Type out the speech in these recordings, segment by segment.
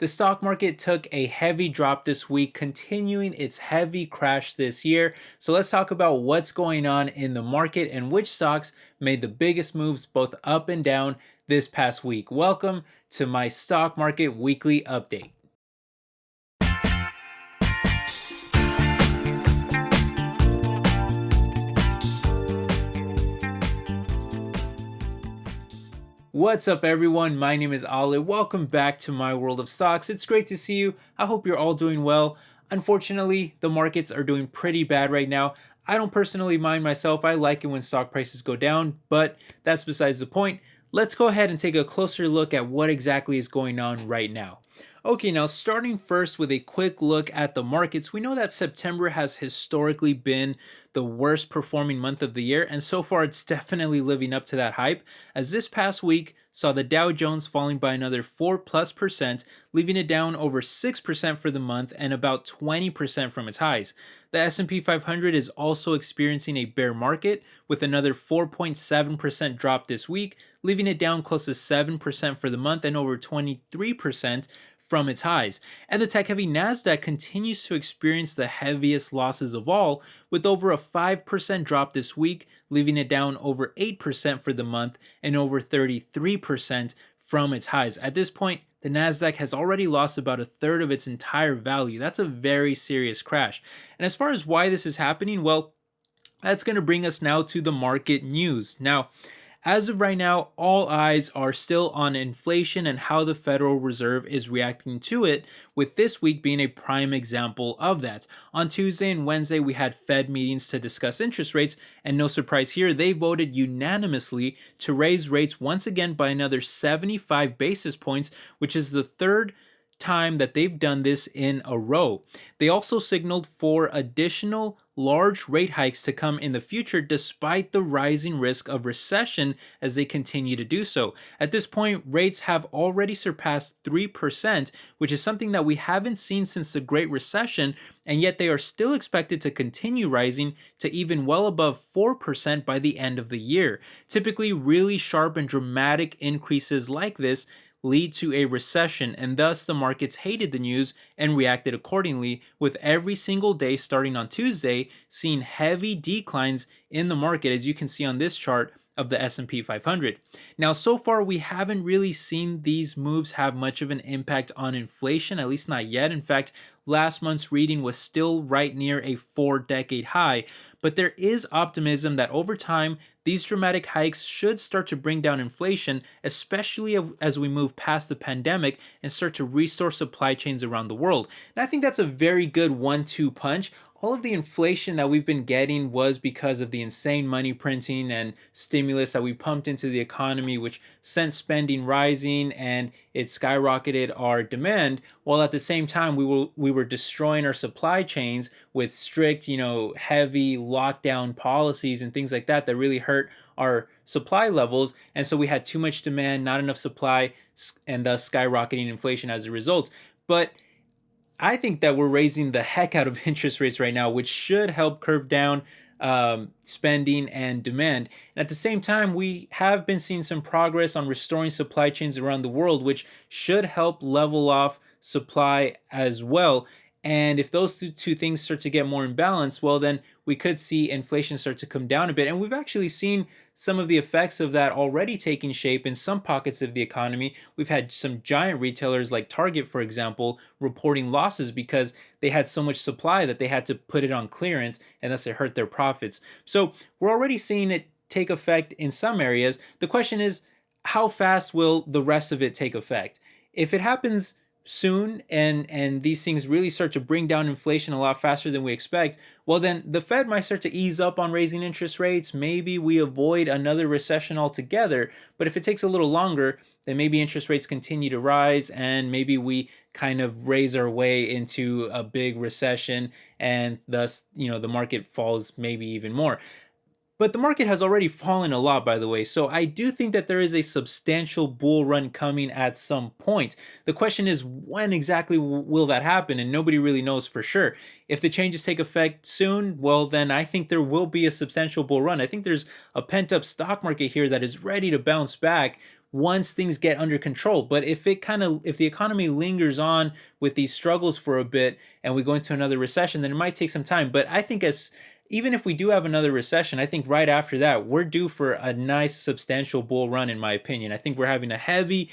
The stock market took a heavy drop this week, continuing its heavy crash this year. So let's talk about what's going on in the market and which stocks made the biggest moves both up and down this past week. Welcome to my stock market weekly update. What's up, everyone? My name is Ale. Welcome back to my world of stocks. It's great to see you. I hope you're all doing well. Unfortunately, the markets are doing pretty bad right now. I don't personally mind myself. I like it when stock prices go down, but that's besides the point. Let's go ahead and take a closer look at what exactly is going on right now. Okay, now starting first with a quick look at the markets, we know that September has historically been the worst performing month of the year, and so far it's definitely living up to that hype, as this past week saw the Dow Jones falling by another 4+%, leaving it down over 6% for the month and about 20% from its highs. The S&P 500 is also experiencing a bear market with another 4.7% drop this week, leaving it down close to 7% for the month and over 23% from its highs. And the tech-heavy Nasdaq continues to experience the heaviest losses of all, with over a 5% drop this week, leaving it down over 8% for the month and over 33% from its highs. At this point, the Nasdaq has already lost about a third of its entire value. That's a very serious crash. And as far as why this is happening, well, that's going to bring us now to the market news. Now, as of right now, all eyes are still on inflation and how the Federal Reserve is reacting to it, with this week being a prime example of that. On Tuesday and Wednesday, we had Fed meetings to discuss interest rates, and no surprise here, they voted unanimously to raise rates once again by another 75 basis points, which is the third time that they've done this in a row. They also signaled for additional large rate hikes to come in the future despite the rising risk of recession as they continue to do so. At this point, rates have already surpassed 3%, which is something that we haven't seen since the Great Recession, and yet they are still expected to continue rising to even well above 4% by the end of the year. Typically, really sharp and dramatic increases like this lead to a recession, and thus the markets hated the news and reacted accordingly, with every single day starting on Tuesday seeing heavy declines in the market, as you can see on this chart of the S&P 500. Now, so far we haven't really seen these moves have much of an impact on inflation, at least not yet. In fact, last month's reading was still right near a 4-decade high, but there is optimism that over time these dramatic hikes should start to bring down inflation, especially as we move past the pandemic and start to restore supply chains around the world. And I think that's a very good 1-2 punch. All of the inflation that we've been getting was because of the insane money printing and stimulus that we pumped into the economy, which sent spending rising and it skyrocketed our demand, while at the same time we were destroying our supply chains with strict, heavy lockdown policies and things like that that really hurt our supply levels. And so we had too much demand, not enough supply, and thus skyrocketing inflation as a result. But I think that we're raising the heck out of interest rates right now, which should help curve down spending and demand. And at the same time, we have been seeing some progress on restoring supply chains around the world, which should help level off supply as well. And if those two things start to get more in balance, well, then we could see inflation start to come down a bit. And we've actually seen some of the effects of that already taking shape in some pockets of the economy. We've had some giant retailers like Target, for example, reporting losses because they had so much supply that they had to put it on clearance, and thus it hurt their profits. So we're already seeing it take effect in some areas. The question is, how fast will the rest of it take effect? If it happens soon and these things really start to bring down inflation a lot faster than we expect, well, then the Fed might start to ease up on raising interest rates. Maybe we avoid another recession altogether. But if it takes a little longer, then maybe interest rates continue to rise and maybe we kind of raise our way into a big recession, and thus the market falls maybe even more. But the market has already fallen a lot, by the way, so I do think that there is a substantial bull run coming at some point. The question is, when exactly will that happen? And nobody really knows for sure. If the changes take effect soon, well, then I think there will be a substantial bull run. I think there's a pent up stock market here that is ready to bounce back once things get under control. But if the economy lingers on with these struggles for a bit and we go into another recession, then it might take some time. But I think as even if we do have another recession, I think right after that, we're due for a nice substantial bull run, in my opinion. I think we're having a heavy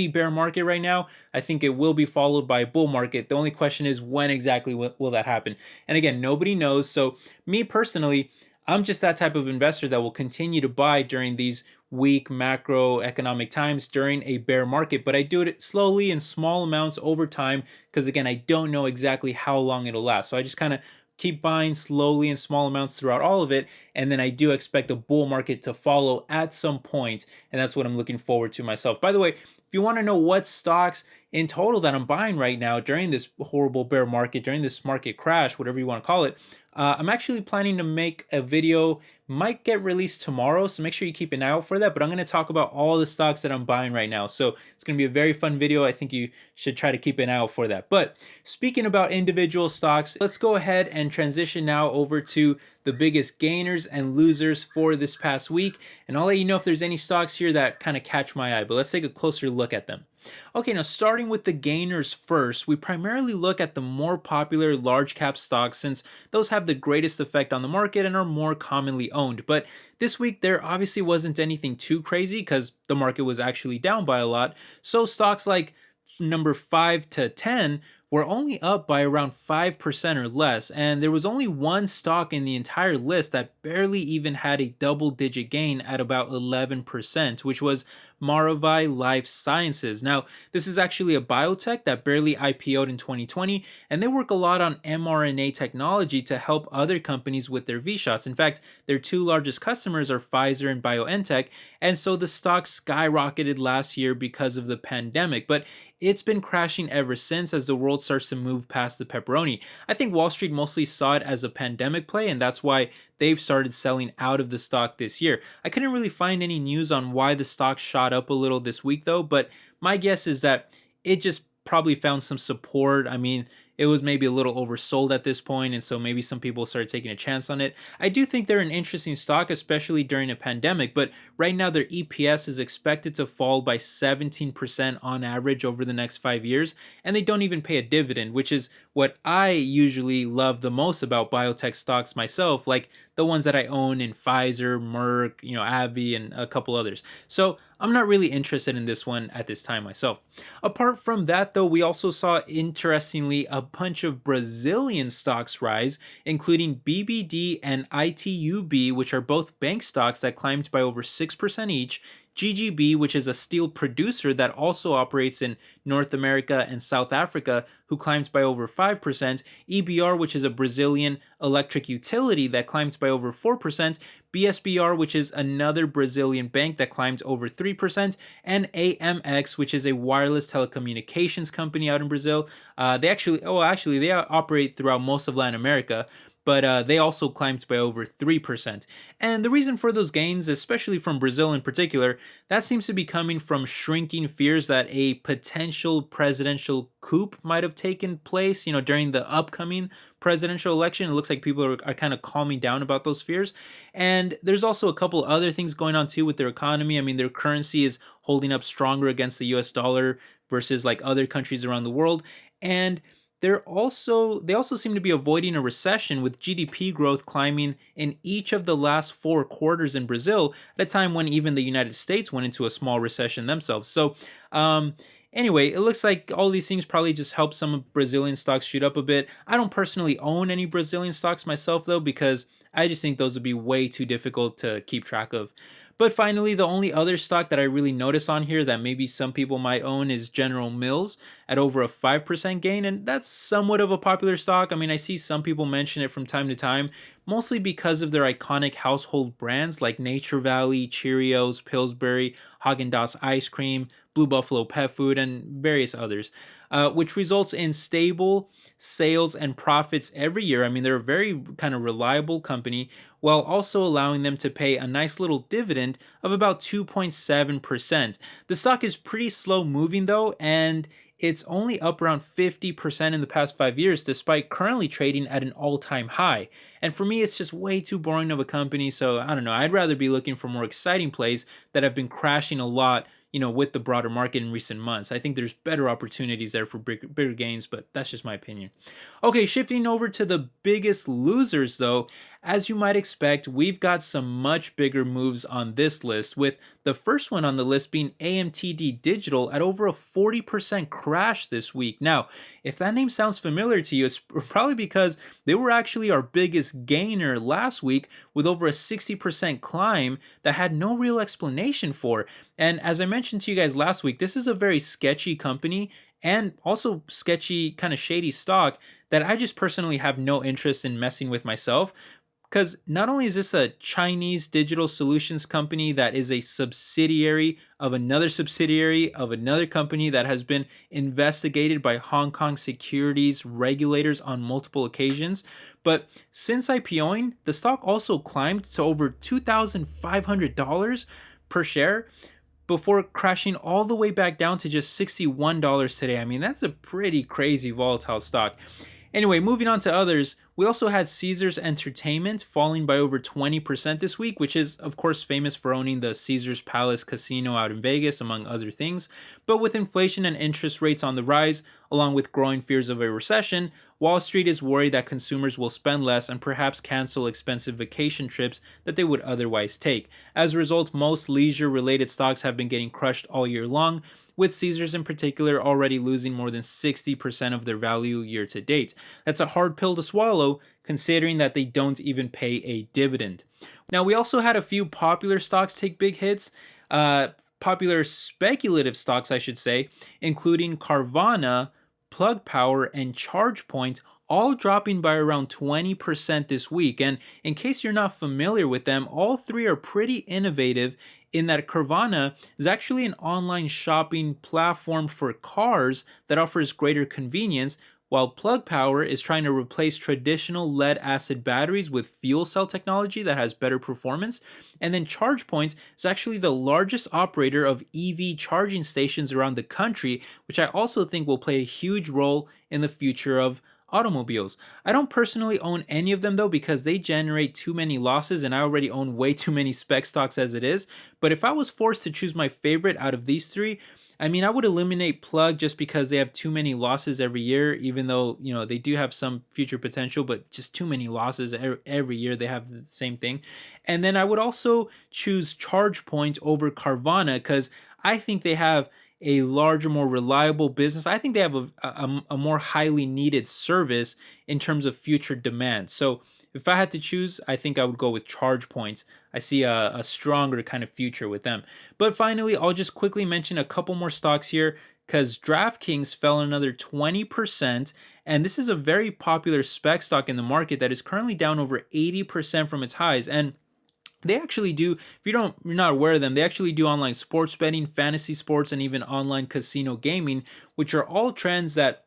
bear market right now. I think it will be followed by a bull market. The only question is, when exactly will that happen? And again, nobody knows. So me personally, I'm just that type of investor that will continue to buy during these weak macroeconomic times during a bear market, but I do it slowly in small amounts over time because, again, I don't know exactly how long it'll last. So I just kind of keep buying slowly in small amounts throughout all of it, and then I do expect a bull market to follow at some point, and that's what I'm looking forward to myself. By the way, if you want to know what stocks in total that I'm buying right now during this horrible bear market, during this market crash, whatever you want to call it, I'm actually planning to make a video, might get released tomorrow, so make sure you keep an eye out for that. But I'm going to talk about all the stocks that I'm buying right now. So it's going to be a very fun video. I think you should try to keep an eye out for that. But speaking about individual stocks, let's go ahead and transition now over to the biggest gainers and losers for this past week. And I'll let you know if there's any stocks here that kind of catch my eye. But let's take a closer look at them. Okay, now starting with the gainers first, we primarily look at the more popular large cap stocks since those have the greatest effect on the market and are more commonly owned. But this week there obviously wasn't anything too crazy because the market was actually down by a lot. So stocks like number 5 to 10 were only up by around 5% or less, and there was only one stock in the entire list that barely even had a double-digit gain at about 11%, which was Maravai Life Sciences. Now, this is actually a biotech that barely IPO'd in 2020, and they work a lot on mRNA technology to help other companies with their V-shots. In fact, their two largest customers are Pfizer and BioNTech, and so the stock skyrocketed last year because of the pandemic. But it's been crashing ever since as the world starts to move past the pepperoni. I think Wall Street mostly saw it as a pandemic play, and that's why they've started selling out of the stock this year. I couldn't really find any news on why the stock shot up a little this week though, but my guess is that it just probably found some support. I mean, it was maybe a little oversold at this point, and so maybe some people started taking a chance on it. I do think they're an interesting stock, especially during a pandemic, but right now their EPS is expected to fall by 17% on average over the next 5 years, and they don't even pay a dividend, which is what I usually love the most about biotech stocks myself, like the ones that I own in Pfizer, Merck, AbbVie, and a couple others. So I'm not really interested in this one at this time myself. Apart from that though, we also saw, interestingly, a bunch of Brazilian stocks rise, including BBD and ITUB, which are both bank stocks that climbed by over 6% each, GGB, which is a steel producer that also operates in North America and South Africa, who climbs by over 5%, EBR, which is a Brazilian electric utility that climbs by over 4%, BSBR, which is another Brazilian bank that climbed over 3%, and AMX, which is a wireless telecommunications company out in Brazil. They operate throughout most of Latin America, but they also climbed by over 3%. And the reason for those gains, especially from Brazil in particular, that seems to be coming from shrinking fears that a potential presidential coup might have taken place, during the upcoming presidential election. It looks like people are kind of calming down about those fears. And there's also a couple other things going on too with their economy. I mean, their currency is holding up stronger against the US dollar versus like other countries around the world. And they also seem to be avoiding a recession, with GDP growth climbing in each of the last 4 quarters in Brazil at a time when even the United States went into a small recession themselves. So anyway, it looks like all these things probably just help some Brazilian stocks shoot up a bit. I don't personally own any Brazilian stocks myself though, because I just think those would be way too difficult to keep track of. But finally, the only other stock that I really notice on here that maybe some people might own is General Mills at over a 5% gain, and that's somewhat of a popular stock. I mean, I see some people mention it from time to time, mostly because of their iconic household brands like Nature Valley, Cheerios, Pillsbury, Haagen-Dazs ice cream, Blue Buffalo Pet Food, and various others, which results in stable sales and profits every year. I mean, they're a very kind of reliable company, while also allowing them to pay a nice little dividend of about 2.7%. The stock is pretty slow moving though, and it's only up around 50% in the past 5 years, despite currently trading at an all-time high. And for me, it's just way too boring of a company. So I don't know. I'd rather be looking for more exciting plays that have been crashing a lot, with the broader market in recent months. I think there's better opportunities there for bigger gains, but that's just my opinion. Okay, shifting over to the biggest losers though, as you might expect, we've got some much bigger moves on this list, with the first one on the list being AMTD Digital at over a 40% crash this week. Now, if that name sounds familiar to you, it's probably because they were actually our biggest gainer last week with over a 60% climb that had no real explanation for. And as I mentioned to you guys last week, this is a very sketchy company and also sketchy, kind of shady stock that I just personally have no interest in messing with myself. Because not only is this a Chinese digital solutions company that is a subsidiary of another company that has been investigated by Hong Kong securities regulators on multiple occasions, but since IPOing, the stock also climbed to over $2,500 per share before crashing all the way back down to just $61 today. I mean, that's a pretty crazy volatile stock. Anyway, moving on to others, we also had Caesars Entertainment falling by over 20% this week, which is, of course, famous for owning the Caesars Palace Casino out in Vegas, among other things. But with inflation and interest rates on the rise, along with growing fears of a recession, Wall Street is worried that consumers will spend less and perhaps cancel expensive vacation trips that they would otherwise take. As a result, most leisure-related stocks have been getting crushed all year long, with Caesars in particular already losing more than 60% of their value year to date. That's a hard pill to swallow, considering that they don't even pay a dividend. Now, we also had a few popular stocks take big hits, popular speculative stocks, I should say, including Carvana, Plug Power, and ChargePoint, all dropping by around 20% this week. And in case you're not familiar with them, all three are pretty innovative in that Carvana is actually an online shopping platform for cars that offers greater convenience, while Plug Power is trying to replace traditional lead acid batteries with fuel cell technology that has better performance. And then ChargePoint is actually the largest operator of EV charging stations around the country, which I also think will play a huge role in the future of automobiles. I don't personally own any of them though, because they generate too many losses and I already own way too many spec stocks as it is. But if I was forced to choose my favorite out of these three, I mean, I would eliminate Plug just because they have too many losses every year, even though, they do have some future potential, but just too many losses every year. They have the same thing. And then I would also choose ChargePoint over Carvana because I think they have a larger, more reliable business. I think they have a more highly needed service in terms of future demand. So if I had to choose, I think I would go with ChargePoint. I see a stronger kind of future with them. But finally, I'll just quickly mention a couple more stocks here because DraftKings fell another 20%. And this is a very popular spec stock in the market that is currently down over 80% from its highs. And they actually do, if you're not aware of them, they actually do online sports betting, fantasy sports, and even online casino gaming, which are all trends that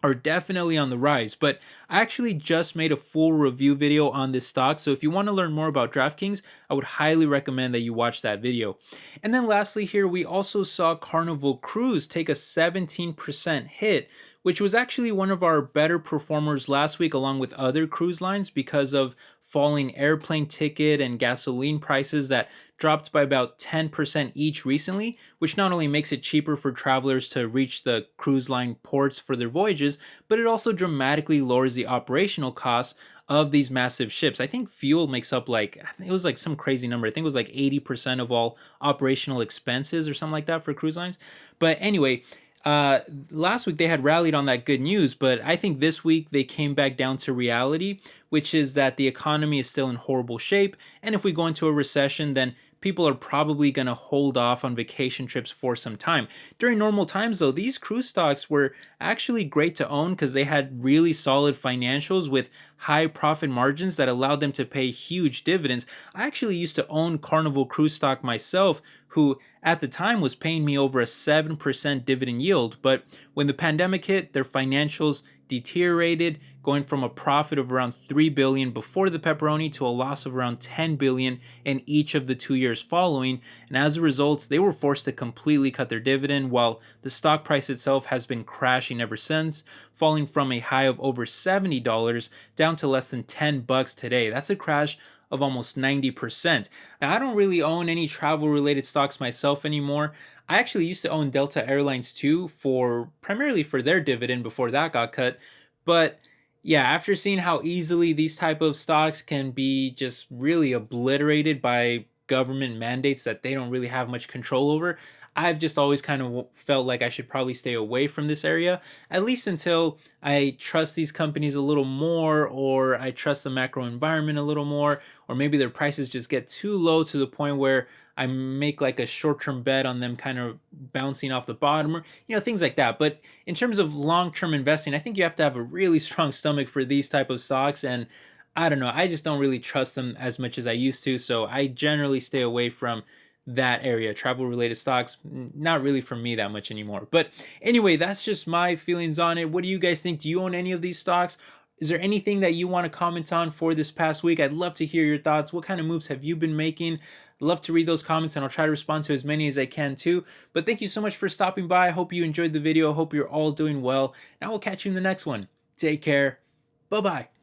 are definitely on the rise. But I actually just made a full review video on this stock, so if you want to learn more about DraftKings, I would highly recommend that you watch that video. And then lastly here, we also saw Carnival Cruise take a 17% hit, which was actually one of our better performers last week along with other cruise lines because of falling airplane ticket and gasoline prices that dropped by about 10% each recently, which not only makes it cheaper for travelers to reach the cruise line ports for their voyages, but it also dramatically lowers the operational costs of these massive ships. I think fuel makes up I think it was like some crazy number. I think it was like 80% of all operational expenses or something like that for cruise lines. But anyway, last week they had rallied on that good news, but I think this week they came back down to reality, which is that the economy is still in horrible shape. And if we go into a recession, then people are probably going to hold off on vacation trips for some time. During normal times, though, these cruise stocks were actually great to own because they had really solid financials with high profit margins that allowed them to pay huge dividends. I actually used to own Carnival Cruise stock myself, who at the time was paying me over a 7% dividend yield. But when the pandemic hit, their financials deteriorated, going from a profit of around 3 billion before the pepperoni to a loss of around 10 billion in each of the 2 years following. And as a result, they were forced to completely cut their dividend, while the stock price itself has been crashing ever since, falling from a high of over $70 down to less than $10 today. That's a crash of almost 90%. Now, I don't really own any travel related stocks myself anymore. I actually used to own Delta Airlines too, for primarily for their dividend before that got cut. But yeah, after seeing how easily these type of stocks can be just really obliterated by government mandates that they don't really have much control over, I've just always kind of felt like I should probably stay away from this area, at least until I trust these companies a little more, or I trust the macro environment a little more, or maybe their prices just get too low to the point where I make like a short-term bet on them kind of bouncing off the bottom, or things like that. But in terms of long-term investing, I think you have to have a really strong stomach for these type of stocks, and I don't know, I just don't really trust them as much as I used to, so I generally stay away from that area. Travel related stocks, not really for me that much anymore. But anyway, that's just my feelings on it. What do you guys think? Do you own any of these stocks? Is there anything that you want to comment on for this past week? I'd love to hear your thoughts. What kind of moves have you been making? I'd love to read those comments, and I'll try to respond to as many as I can too. But thank you so much for stopping by. I hope you enjoyed the video. I hope you're all doing well, and I will catch you in the next one. Take care. Bye-bye.